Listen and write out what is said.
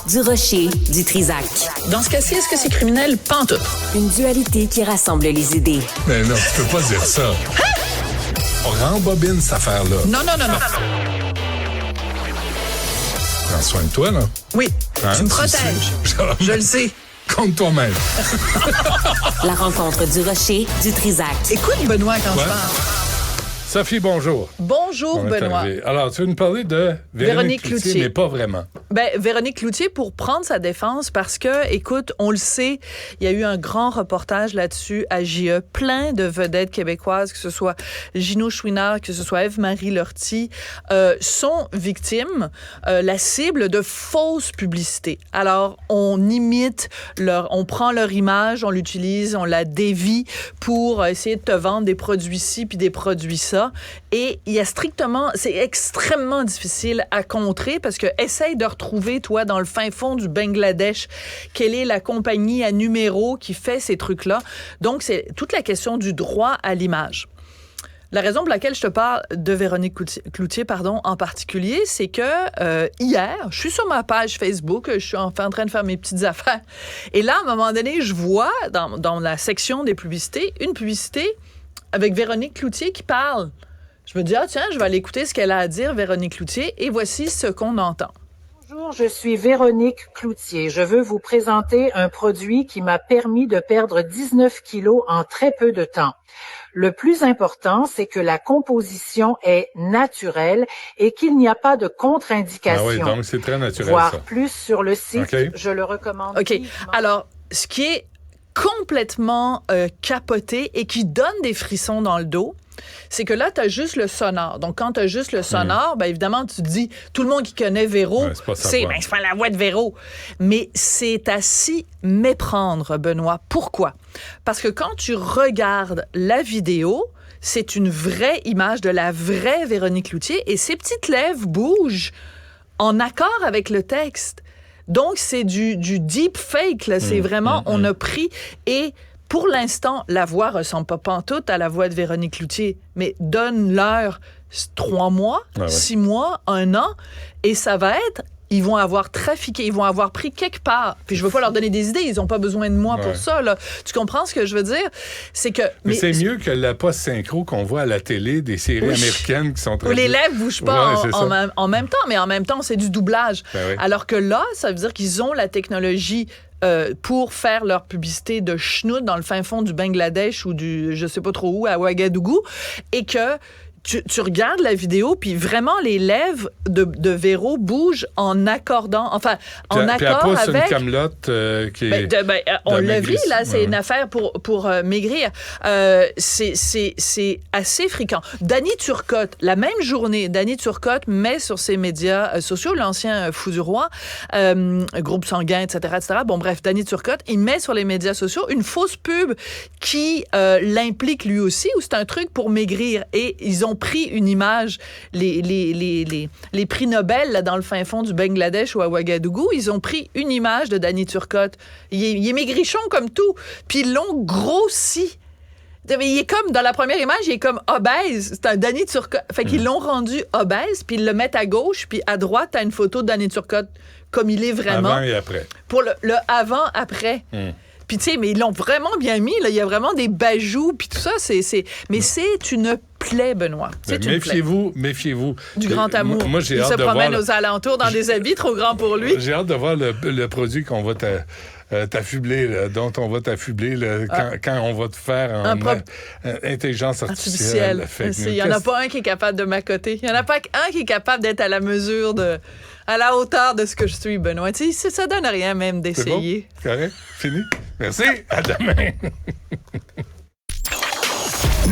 Du Rocher, du Trizac. Dans ce cas-ci, est-ce que c'est criminel? Pantoute. Une dualité qui rassemble les idées. Mais non, tu peux pas dire ça. On rembobine cette affaire-là. Non. Prends soin de toi, là. Oui, Hein, tu me tu protèges. sais. Je le sais. Compte toi-même. La rencontre du Rocher, du Trizac. Écoute, Benoît, quand Ouais. je parle. Sophie, bonjour. Bonjour, On est Benoît. arrivé. Alors, tu veux nous parler de Véronique Cloutier, mais pas vraiment. Ben, Véronique Cloutier, pour prendre sa défense, parce que, écoute, on le sait, il y a eu un grand reportage là-dessus à JE, plein de vedettes québécoises, que ce soit Gino Chouinard, que ce soit Ève-Marie Lortie, sont victimes, la cible de fausses publicités. Alors, on imite on prend leur image, on l'utilise, on la dévie pour essayer de te vendre des produits ci puis des produits ça. Et il y a c'est extrêmement difficile à contrer parce que essaye de retrouver, toi, dans le fin fond du Bangladesh, quelle est la compagnie à numéro qui fait ces trucs-là. Donc, c'est toute la question du droit à l'image. La raison pour laquelle je te parle de Véronique Cloutier, en particulier, c'est que hier, je suis sur ma page Facebook, je suis enfin en train de faire mes petites affaires. Et là, à un moment donné, je vois dans la section des publicités, une publicité avec Véronique Cloutier qui parle. Je me dis, tiens, je vais aller écouter ce qu'elle a à dire, Véronique Cloutier, et voici ce qu'on entend. Bonjour, je suis Véronique Cloutier. Je veux vous présenter un produit qui m'a permis de perdre 19 kilos en très peu de temps. Le plus important, c'est que la composition est naturelle et qu'il n'y a pas de contre-indication. Ah oui, donc c'est très naturel, Voir ça. plus sur le site, OK. je le recommande. OK. vivement. Alors, ce qui est complètement capoté et qui donne des frissons dans le dos, c'est que là, tu as juste le sonore. Donc, quand tu as juste le sonore, ben évidemment, tu te dis, tout le monde qui connaît Véro, Ouais, c'est pas sa c'est voix. c'est pas la voix de Véro. Mais c'est à s'y méprendre, Benoît. Pourquoi? Parce que quand tu regardes la vidéo, c'est une vraie image de la vraie Véronique Cloutier et ses petites lèvres bougent en accord avec le texte. Donc, c'est du deep fake, là. C'est vraiment, on a pris... Et pour l'instant, la voix ressemble pas pantoute à la voix de Véronique Cloutier, mais donne-leur 3 mois, 6 mois, 1 an, et ça va être... Ils vont avoir trafiqué, ils vont avoir pris quelque part. Puis je veux pas leur donner des idées, ils ont pas besoin de moi pour ça, là. Tu comprends ce que je veux dire? C'est que... Mais c'est mieux que la post-synchro qu'on voit à la télé des séries américaines qui sont Où traduites. les lèvres bougent pas Ouais, c'est ça. en même temps, mais en même temps, c'est du doublage. Ben oui. Alors que là, ça veut dire qu'ils ont la technologie pour faire leur publicité de schnout dans le fin fond du Bangladesh ou du je sais pas trop où, à Ouagadougou, et que tu regardes la vidéo, puis vraiment, les lèvres de Véro bougent en accordant, enfin, en Puis accord elle pousse avec... une camelote qui est... on de l'a vu, maigrisse. là, c'est Ouais. une affaire pour maigrir. C'est assez fréquent. Dany Turcotte, la même journée, Dany Turcotte met sur ses médias sociaux, l'ancien Fou du Roi, groupe sanguin, etc. Bon, bref, Dany Turcotte, il met sur les médias sociaux une fausse pub qui l'implique lui aussi, où c'est un truc pour maigrir. Et ils ont pris une image, les prix Nobel, là, dans le fin fond du Bangladesh ou à Ouagadougou, ils ont pris une image de Dany Turcotte. Il est maigrichon comme tout. Puis ils l'ont grossi. Il est comme, dans la première image, il est comme obèse. C'est un Dany Turcotte. Fait qu'ils l'ont rendu obèse, puis ils le mettent à gauche, puis à droite, t'as une photo de Dany Turcotte comme il est vraiment. Avant et après. Pour le avant-après. Puis, tu sais, mais ils l'ont vraiment bien mis. Là. Il y a vraiment des bajoux, puis tout ça. Mais c'est une plaie, Benoît. C'est une plaie. Méfiez-vous. Du grand amour. Moi, j'ai il hâte se de voir... promène aux alentours dans des habits trop grands pour lui. J'ai hâte de voir le produit qu'on va t'affubler, là, dont on va t'affubler là, quand on va te faire en intelligence artificielle. Il n'y en a pas un qui est capable de m'accoter. Il n'y en a pas un qui est capable d'être à la mesure à la hauteur de ce que je suis, Benoît. Tu sais, ça donne rien même d'essayer. C'est bon? Correct? Fini? Merci. À demain.